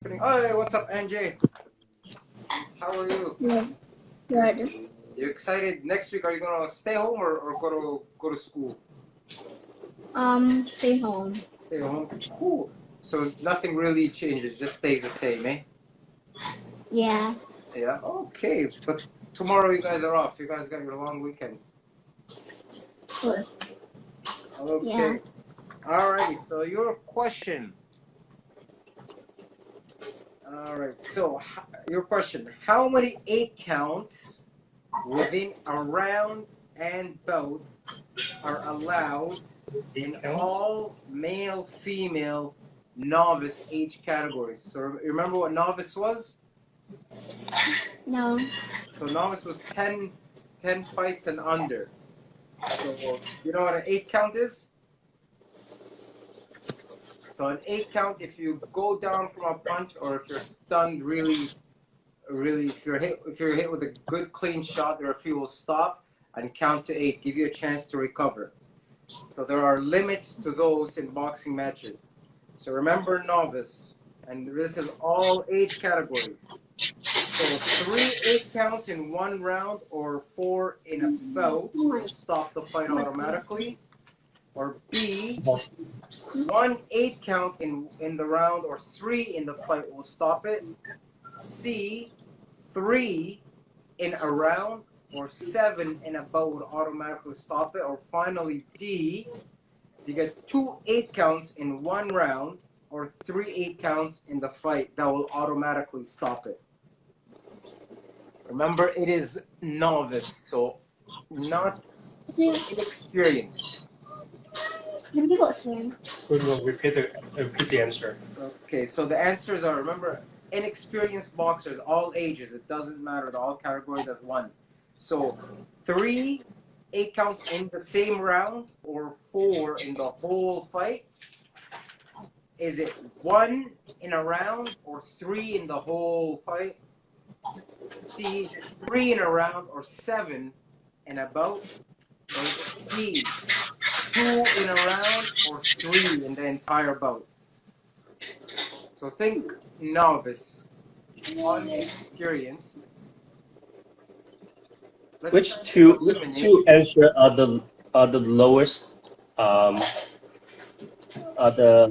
happening? Hey, what's up, MJ? How are you? Good. You excited? Next week, are you gonna stay home or go to school? Stay home. Stay home. Cool. So nothing really changes, just stays the same, eh? Yeah. Yeah. Okay. But tomorrow you guys are off. You guys got your long weekend. Good. Okay. Yeah. Alrighty. So your question. All right. So your question: how many 8 counts within a round and bout are allowed in all male, female, novice age categories? So remember what novice was? No. So novice was 10 fights and under. So you know what an 8 count is? So an 8 count, if you go down from a punch or if you're stunned really, if you're hit with a good clean shot, the referee will stop and count to 8, give you a chance to recover. So there are limits to those in boxing matches. So remember novice, and this is all age categories. So 3 8 counts in 1 round or 4 in a bout will stop the fight automatically. Or B, 1 8 count in the round or 3 in the fight will stop it. C, 3 in a round or 7 in a bout would automatically stop it. Or finally D, you get 2 8 counts in 1 round or 3 8 counts in the fight that will automatically stop it. Remember, it is novice, so not inexperienced. Repeat the answer. Okay, so the answers are, remember, inexperienced boxers, all ages, it doesn't matter, all categories as one. So 3 8 counts in the same round or 4 in the whole fight? Is it 1 in a round or 3 in the whole fight? C, 3 in a round or 7 in a bout? Or D, 2 in a round or 3 in the entire bout? So think novice, unexperienced. Which two answers are the lowest? Are the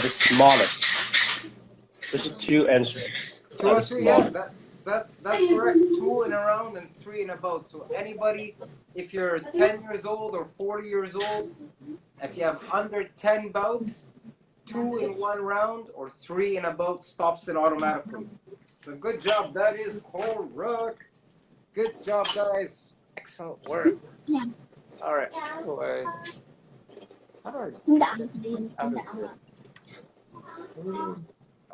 smallest? Which two answers 2 are the and 3, yeah, smallest? that's correct. 2 in a round and 3 in a bout. So anybody, if you're 10 years old or 40 years old, if you have under 10 bouts, 2 in 1 round or 3 in a bout stops it automatically. So good job, that is correct. Good job, guys. Excellent work. Yeah. All right. Anyway,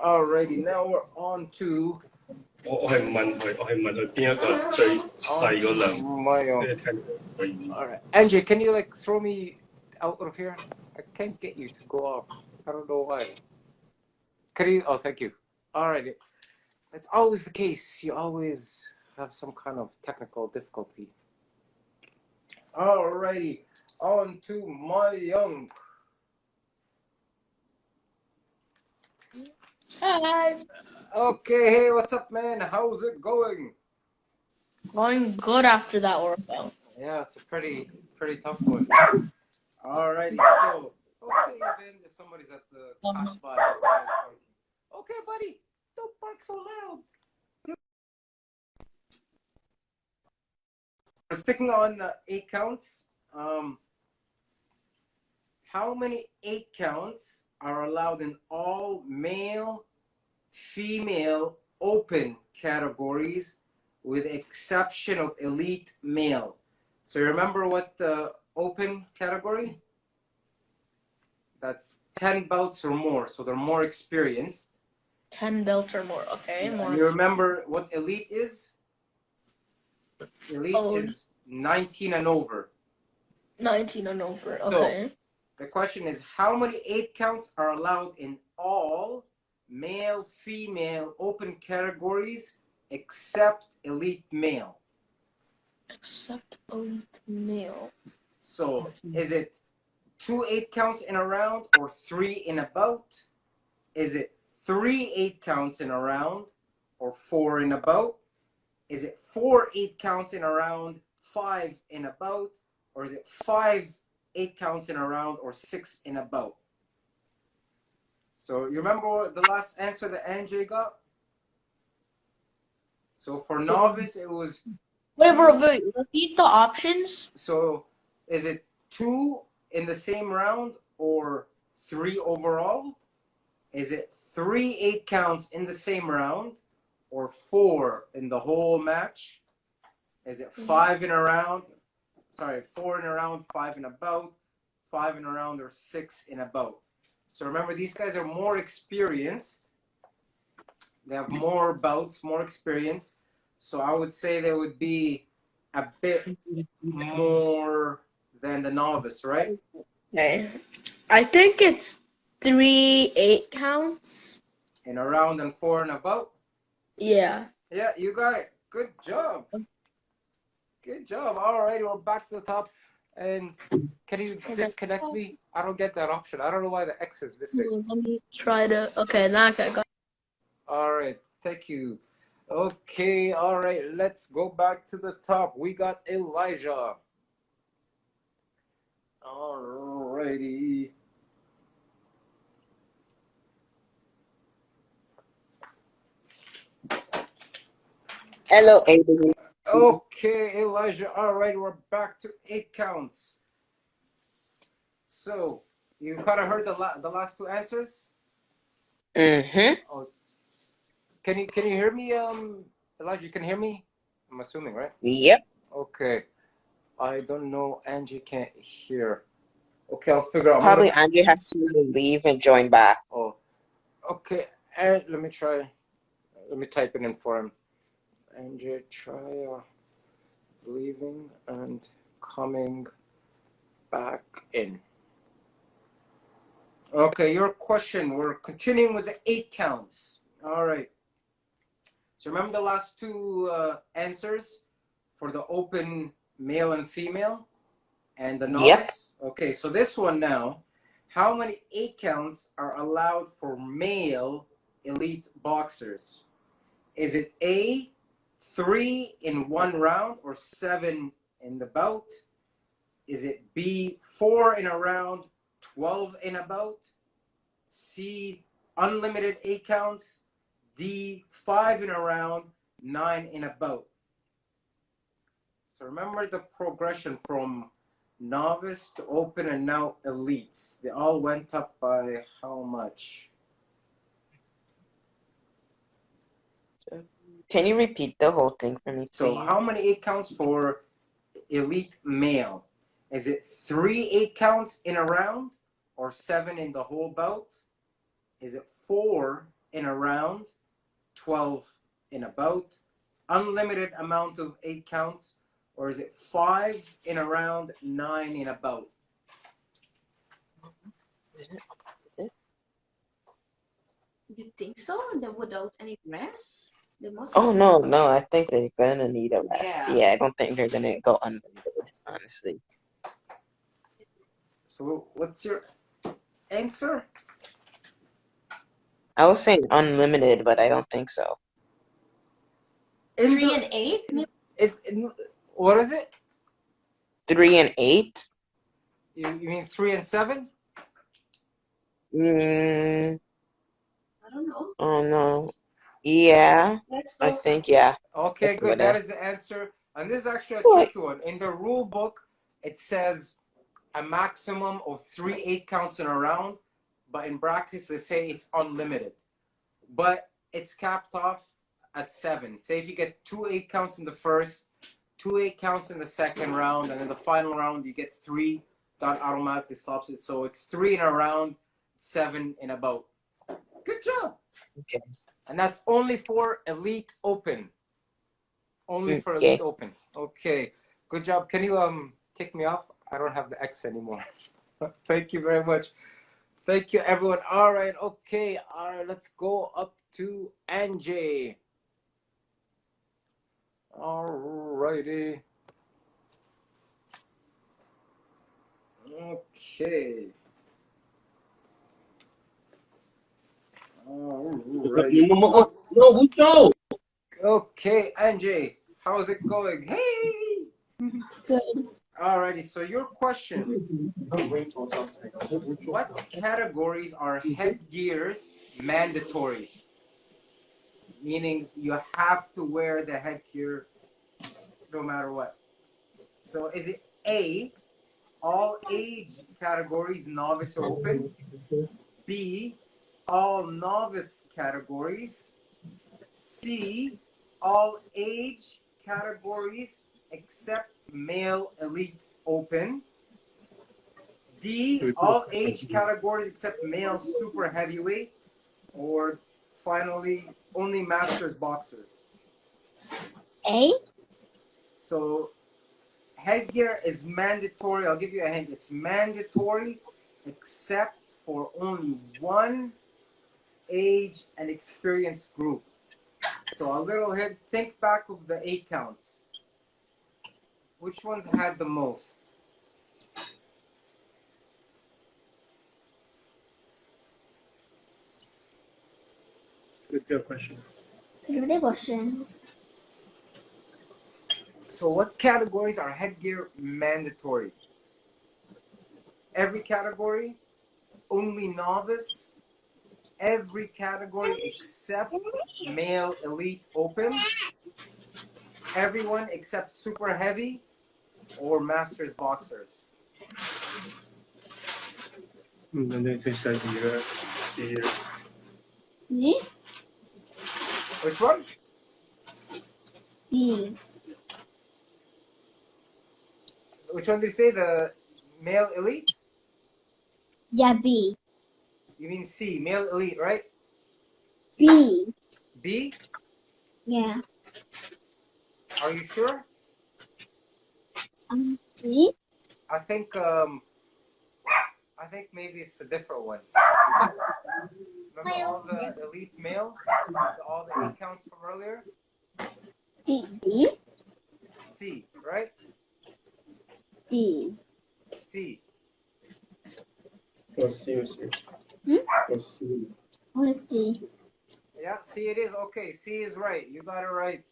alrighty, now we're on to 我係問佢邊一個最細嗰兩，跟住聽佢。all right. Angie, can you like throw me out of here? I can't get you to go off. I don't know why. Can you? Oh, thank you. Alrighty. It's always the case. You always have some kind of technical difficulty. Alrighty, on to my young. Hi. Okay, hey, what's up, man? How's it going? Going good after that workout. Yeah, it's a pretty tough one. Alrighty, so okay, then if somebody's at the pass by. Okay, buddy, don't bark so loud. We're sticking on 8 counts. How many 8 counts are allowed in all male, female, open categories with exception of elite male? So remember what the open category? That's 10 bouts or more, so they're more experienced. 10 belts or more. Okay, And more. you remember what elite is? Elite is 19 and over. 19 and over. Okay. So, the question is, how many 8 counts are allowed in all male, female, open categories except elite male? Except elite male. So, is it 2 8 counts in a round or 3 in a bout? Is it 3 8 counts in a round or 4 in a bout? Is it 4 8 counts in a round, 5 in a bout? Or is it 5 8 counts in a round or 6 in a bout? So you remember the last answer that NJ got? So for novice, it was... Wait, repeat the options. So is it 2 in the same round or 3 overall? Is it 3 8 counts in the same round or 4 in the whole match? Is it 5 in a round? Sorry, 4 in a round, 5 in a bout, 5 in a round, or 6 in a bout. So remember, these guys are more experienced. They have more bouts, more experience. So I would say they would be a bit more than the novice, right? Okay. I think it's 3 8 counts. In a round and 4 in a bout. Yeah. Yeah, you got it. Good job. Good job. All right, we're back to the top. And can you disconnect me? I don't get that option. I don't know why the X is missing. Let me try to. Okay, now I got. All right, thank you. Okay, all right, let's go back to the top. We got Elijah. All righty. Hello, AIBA. Okay, Elijah. All right, we're back to 8 counts. So you kind of heard the last 2 answers. Oh, can you hear me, Elijah? You can hear me? I'm assuming, right? Yep. Okay. I don't know. Angie can't hear. Okay, I'll figure out. Probably Andrew has to leave and join back. Oh, okay. And let me try. Let me type it in for him. Angie, try leaving and coming back in. Okay, your question. We're continuing with the 8 counts. All right. So remember the last 2 answers for the open male and female and the novice? Yep. Okay, so this one now, how many 8 counts are allowed for male elite boxers? Is it A, 3 in 1 round or 7 in the bout? Is it B, 4 in a round, 12 in a bout? C, unlimited 8 counts? D, 5 in a round, 9 in a bout? So remember the progression from novice to open and now elites. They all went up by how much? Can you repeat the whole thing for me, please? So how many 8 counts for elite male? Is it 3 8 counts in a round or 7 in the whole bout? Is it 4 in a round, 12 in a bout? Unlimited amount of 8 counts? Or is it 5 in a round, 9 in a bout? You think so? That without any rest? Oh, no. I think they're going to need a rest. Yeah, I don't think they're going to go unlimited, honestly. So what's your answer? I was saying unlimited, but I don't think so. 3 and 8? What is it? 3 and 8? You mean 3 and 7? I don't know. Oh, no. Yeah, I think, yeah. Okay, good. That is the answer. And this is actually a tricky one. In the rule book, it says a maximum of 3 8 counts in a round, but in brackets, they say it's unlimited. But it's capped off at 7. Say if you get 2 8 counts in the first, 2 8 counts in the second round, and in the final round, you get 3, that automatically stops it. So it's 3 in a round, 7 in a bout. Good job. Okay. And that's only for Elite Open. Only for Elite Open. Okay. Good job. Can you take me off? I don't have the X anymore. Thank you very much. Thank you, everyone. All right. Okay. All right. Let's go up to Angie. All righty. Okay. Alrighty. No, Okay, Anjay, how's it going? Hey! Good. Alrighty, so your question. What categories are headgears mandatory? Meaning you have to wear the headgear no matter what. So is it A, all age categories novice or open? B, all novice categories? C, all age categories except male elite open? D, all age categories except male super heavyweight? Or finally, only masters boxers? A. So headgear is mandatory. I'll give you a hint. It's mandatory except for only one age and experience group. So a little hint, think back of the 8 counts. Which ones had the most? Good question. Good question. So what categories are headgear mandatory? Every category, only novice, every category except male elite open, everyone except super heavy, or masters boxers? B. Which one? B. Which one did you say? The male elite? Yeah, B. You mean C, male elite, right? B. B? Yeah. Are you sure? B. I think maybe it's a different one. Remember all the elite male? All the 8 counts from earlier? D. B. C, right? D. C. Let's see. Hmm? Let's see. What's D? Yeah, C it is. Okay, C is right. You got it right.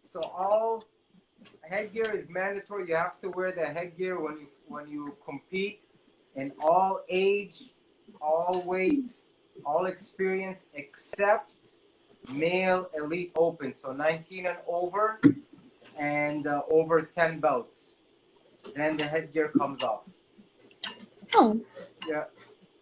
So all headgear is mandatory. You have to wear the headgear when you compete in all age, all weights, all experience except male elite open. So 19 and over and over 10 belts. Then the headgear comes off. Oh. Yeah.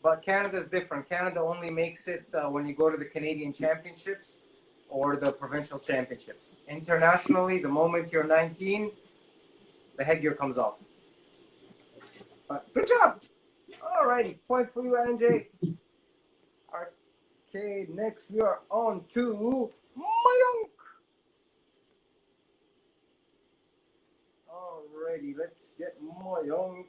But Canada's different. Canada only makes it when you go to the Canadian Championships or the provincial championships. Internationally, the moment you're 19, the headgear comes off. But good job. Alrighty, point for you, Anjay. Okay, next we are on to Mayunk. Alrighty, let's get Mayunk.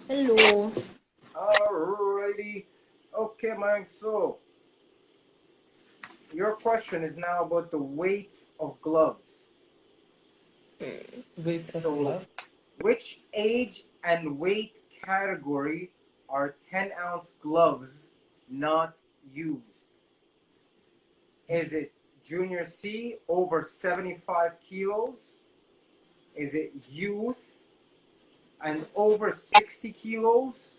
Hello. Alrighty. Okay, Mayunk, so your question is now about the weights of gloves. So, which age and weight category are 10-ounce gloves not used? Is it junior C, over 75 kilos? Is it youth and over 60 kilos?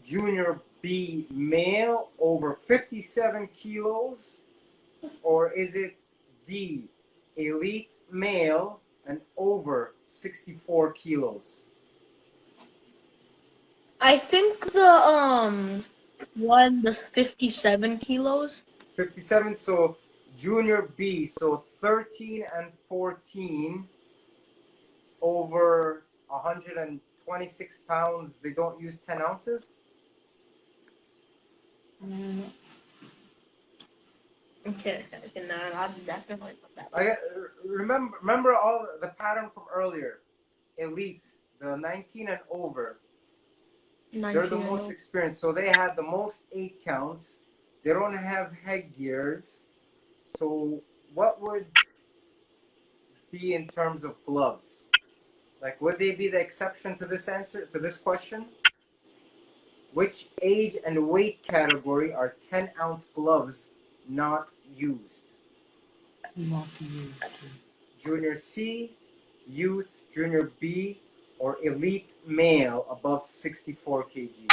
Junior B, male, over 57 kilos? Or is it D, elite male and over 64 kilos? I think the one that's 57 kilos. 57, so junior B, so 13 and 14 over 126 pounds, they don't use 10 ounces? Okay, no, I'll definitely put that. Remember all the pattern from earlier. Elite, the 19 and over, they're the most experienced. So they had the most 8 counts. They don't have headgears. So what would be in terms of gloves? Like, would they be the exception to this answer, to this question? Which age and weight category are 10-ounce gloves not used? Junior C, youth, junior B, or elite male above 64 kg?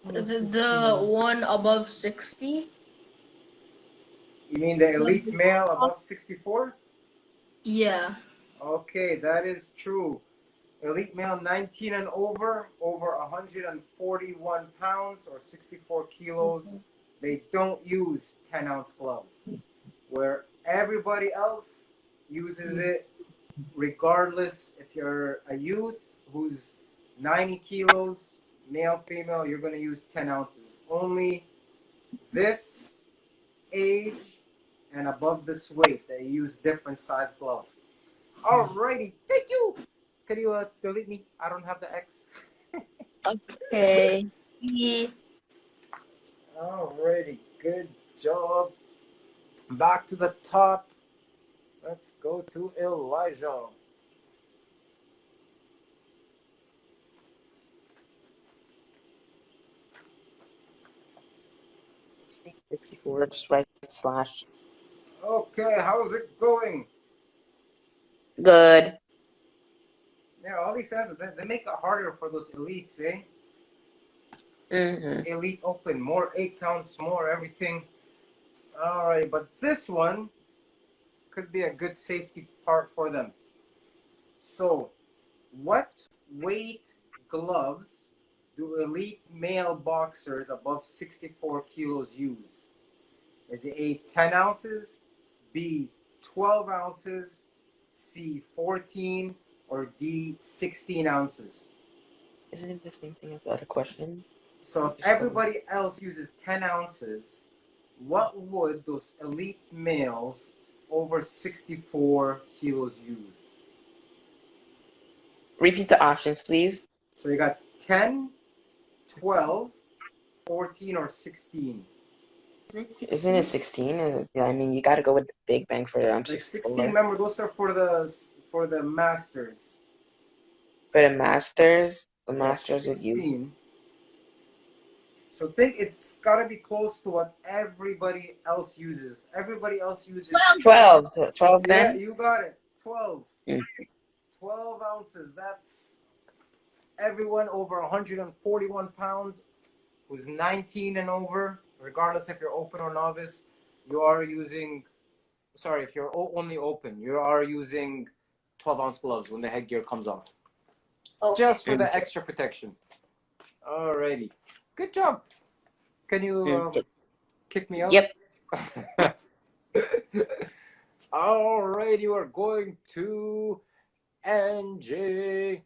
The one above 60? You mean the elite male above 64? Yeah. Okay, that is true. Elite male 19 and over 141 pounds or 64 kilos, they don't use 10-ounce gloves. Where everybody else uses it, regardless if you're a youth who's 90 kilos, male, female, you're going to use 10 ounces. Only this age and above this weight, they use different size glove. Alrighty, thank you. Can you delete me? I don't have the X. Okay. Yeah. Alrighty, good job. Back to the top. Let's go to Elijah. $64, just right slash. Okay, how's it going? Good. Yeah, all these answers, they make it harder for those elites, eh? Mm-hmm. Elite Open, more 8 counts, more everything. Alright, but this one could be a good safety part for them. So, what weight gloves do elite male boxers above 64 kilos use? Is it A, 10 ounces, B, 12 ounces, C, 14, or D, 16 ounces? Isn't it the same thing as the other question? So if everybody else uses 10 ounces, what would those elite males over 64 kilos use? Repeat the options, please. So you got 10, 12, 14, or 16. Isn't it 16? Yeah, I mean, you got to go with the Big Bang for Like 64. 16, remember, those are for the masters. For the Masters, the Yeah, Masters would use 16. So think it's got to be close to what everybody else uses. Everybody else uses 12. 12 Yeah, then? you got it. 12. Mm. 12 ounces. That's everyone over 141 pounds who's 19 and over, regardless if you're open or novice, you are using, sorry, if you're only open, you are using 12-ounce gloves when the headgear comes off. Okay. Just for the extra protection. Alrighty. Good job. Can you kick me out? Yep. Alrighty, we're going to NJ.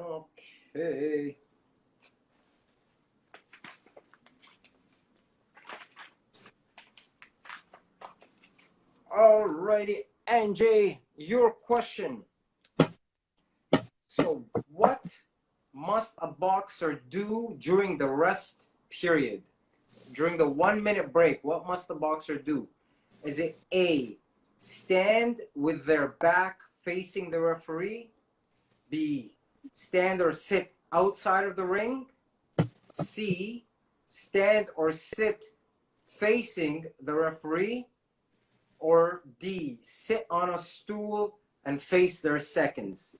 Okay. Alrighty, NJ, your question. So, what must a boxer do during the rest period? During the 1-minute break, what must the boxer do? Is it A, stand with their back facing the referee? B, stand or sit outside of the ring? C, stand or sit facing the referee? Or D, sit on a stool and face their seconds?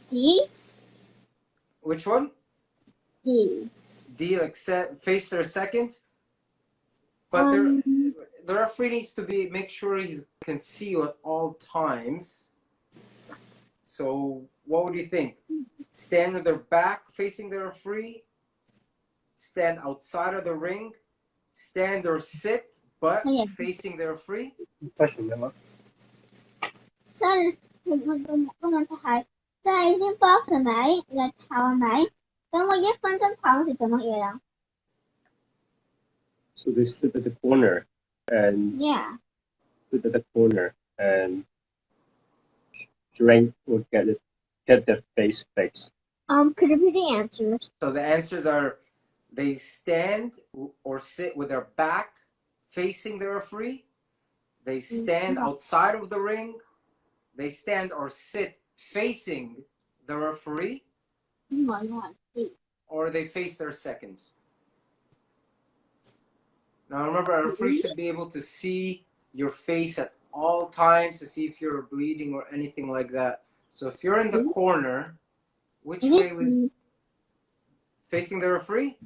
D. Which one? D. D, like face their seconds? But the referee needs to make sure he can see you at all times. So what would you think? Stand with their back facing the referee? Stand outside of the ring? Stand or sit but facing the referee? Question 咩話？ Sorry, 個問題係，即係啲 box 係咪日頭係咪？咁我1分鐘頭嗰時做乜嘢啊 So they sit at the corner and？Yeah. sit at the corner and drink or get their face fixed. Could you repeat the answers? So the answers are they stand or sit with their back facing the referee. They stand outside of the ring. they stand or sit facing the referee, or they face their seconds. Now remember, a referee should be able to see your face at all times to see if you're bleeding or anything like that. So if you're in the corner, which way would facing the referee?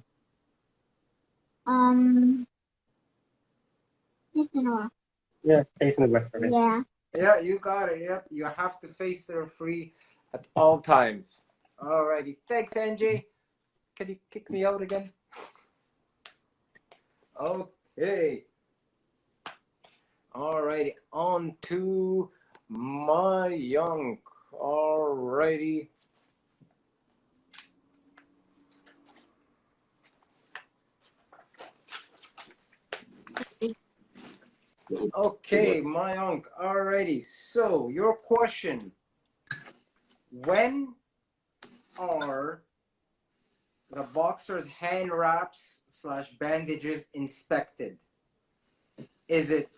Yeah, facing the referee. Yeah. Yeah, you got it. Yep, you have to face the referee at all times. Alrighty, thanks, NJ. Can you kick me out again? Okay. Alrighty, on to Mayank. Alrighty. Okay, Mayank. Alrighty. So your question: when are the boxer's hand wraps / bandages inspected? Is it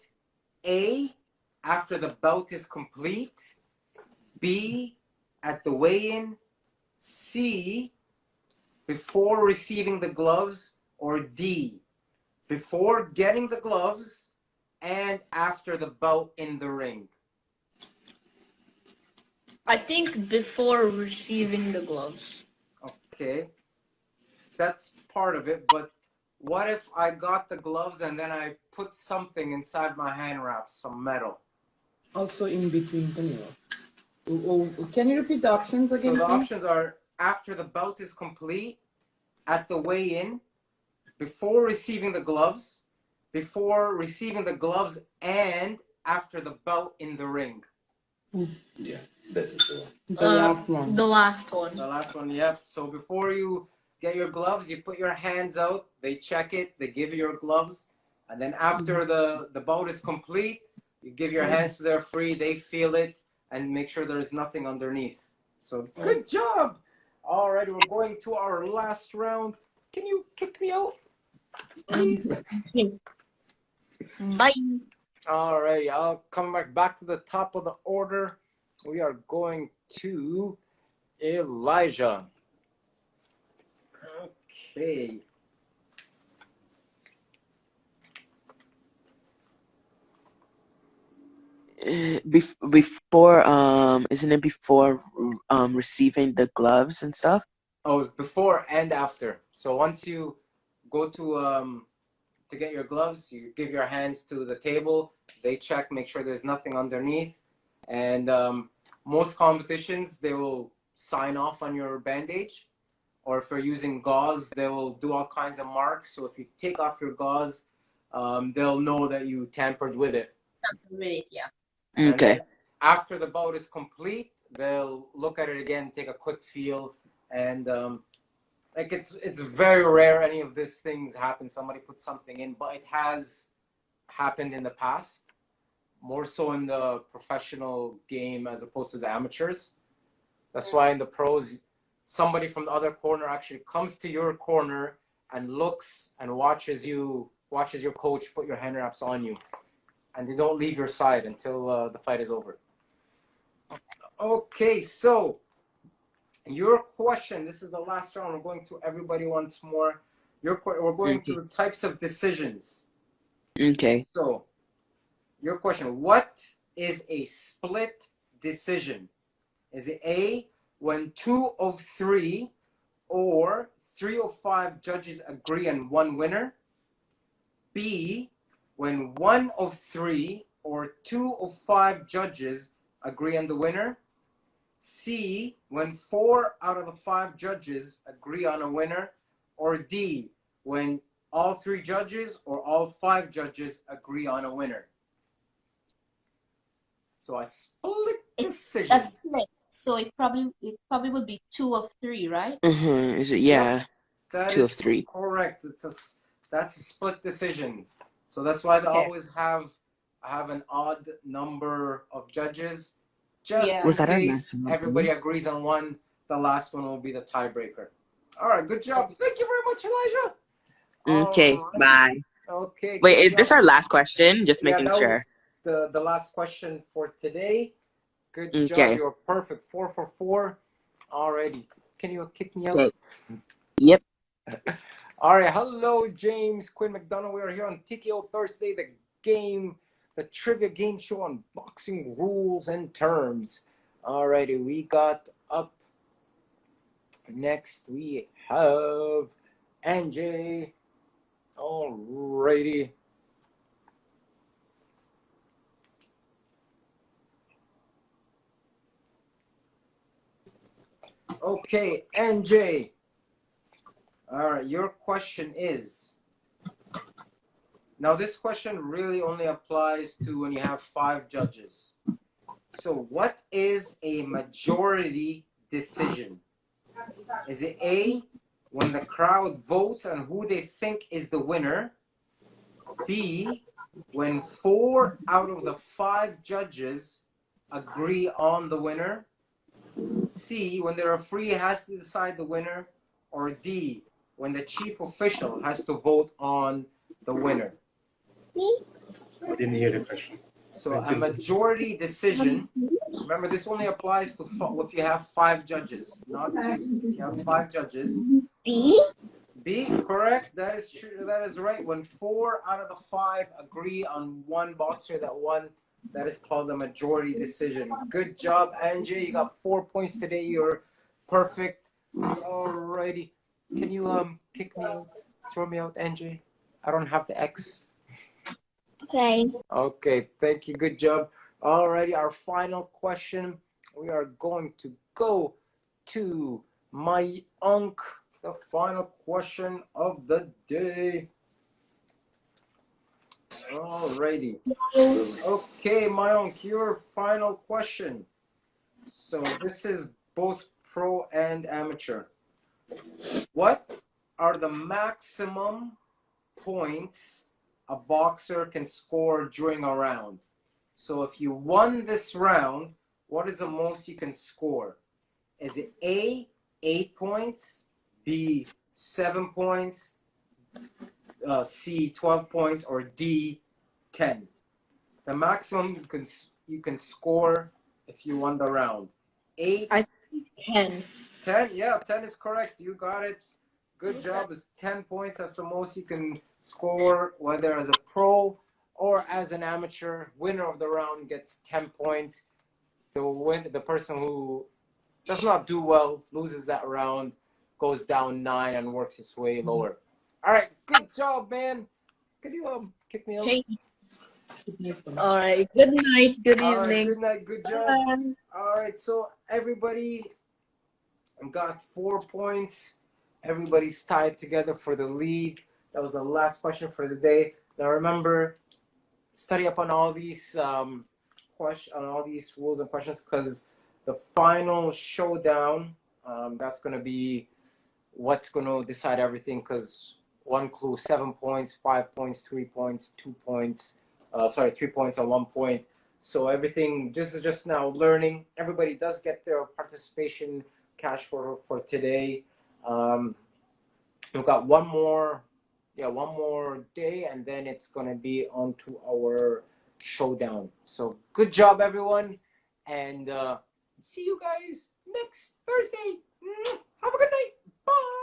A, after the bout is complete, B, at the weigh-in, C, before receiving the gloves, or D, before getting the gloves and after the bout in the ring? I think before receiving the gloves. Okay, that's part of it, but what if I got the gloves and then I put something inside my hand wraps, some metal? Also in between, can you repeat the options again? So the please? options are after the bout is complete, at the weigh-in, before receiving the gloves, before receiving the gloves, and after the bout in the ring. Yeah, this is the one. The last one. The last one. The last one, yep. So before you get your gloves, you put your hands out, they check it, they give you your gloves, and then after the bout is complete, you give your hands to their free, they feel it, and make sure there's nothing underneath. So good job! Alright, we're going to our last round. Can you kick me out, please? Bye. Alright, I'll come back to the top of the order. We are going to Elijah. Okay. Before isn't it before receiving the gloves and stuff? Oh, it's before and after. So once you go to get your gloves, you give your hands to the table. They check, make sure there's nothing underneath. And most competitions, they will sign off on your bandage. Or if you're using gauze, they will do all kinds of marks. So if you take off your gauze, they'll know that you tampered with it. Yeah. Okay. After the bout is complete, they'll look at it again, take a quick feel, and like it's very rare any of these things happen. Somebody puts something in, but it has happened in the past, more so in the professional game as opposed to the amateurs. That's why in the pros, somebody from the other corner actually comes to your corner and looks and watches your coach put your hand wraps on you, and they don't leave your side until the fight is over. Okay, so your question, this is the last round. We're going through everybody once more. We're going through types of decisions. Okay. So your question, what is a split decision? Is it A, when 2 of 3 or 3 of 5 judges agree on one winner? B, when 1 of 3 or 2 of 5 judges agree on the winner? C, when 4 out of the 5 judges agree on a winner? Or D, when all 3 judges or all 5 judges agree on a winner? So a split decision. A split. So it probably would be 2 of 3, right? Is it? Yeah. That 2 is of 3. correct. That's a split decision. So that's why they always have an odd number of judges. Just in case everybody agrees on one, the last one will be the tiebreaker. All right, good job. Thank you very much, Elijah. Okay, bye. Okay. Wait, is this our last question? Just making that sure. was the last question for today. Good Okay. job. You're perfect. 4 for 4. Alrighty. Can you kick me out? Okay. Yep. All right. Hello, James Quinn McDonough. We are here on TKO Thursday, the trivia game show on boxing rules and terms. Alrighty. We got up next. We have NJ. Alrighty. Okay, NJ. All right, your question is, now this question really only applies to when you have 5 judges. So what is a majority decision? Is it A, when the crowd votes on who they think is the winner? B, when 4 out of the 5 judges agree on the winner? C, when the referee has to decide the winner? Or D, when the chief official has to vote on the winner? I didn't hear the question. So a majority decision, remember this only applies to if you have 5 judges, not 3. If you have 5 judges. B. B, correct. That is true. That is right. When 4 out of the 5 agree on one boxer that won, that is called a majority decision. Good job, Anjay. You got 4 points today. You're perfect. Alrighty. Can you kick me out? Throw me out, Anjay? I don't have the X. Okay. Okay, thank you. Good job. Alrighty, our final question. We are going to go to my Unk, the final question of the day. Alrighty. Okay, my Unk, your final question. So this is both pro and amateur. What are the maximum points a boxer can score during a round? So if you won this round, what is the most you can score? Is it A, 8 points, B, 7 points, C, 12 points, or D, 10? The maximum you can score if you won the round. 8, 10. 10, yeah, 10 is correct. You got it. Good job. It's 10 points. That's the most you can score, whether as a pro or as an amateur. Winner of the round gets 10 points. The person who does not do well, loses that round, goes down 9 and works his way lower. All right, good job, man. Could you kick me out? All right. Good night. Good All right, evening. good night. Good job. All right, so everybody got 4 points. Everybody's tied together for the lead. That was the last question for the day. Now remember, study up on all these on all these rules and questions, because the final showdown, that's going to be what's going to decide everything, because one clue, 7 points, 5 points, 3 points, 2 points, 3 points and 1 point. So everything, this is just now learning. Everybody does get their participation cash for today. We've got one more day, and then it's going to be on to our showdown. So good job, everyone, and see you guys next Thursday. Have a good night. Bye.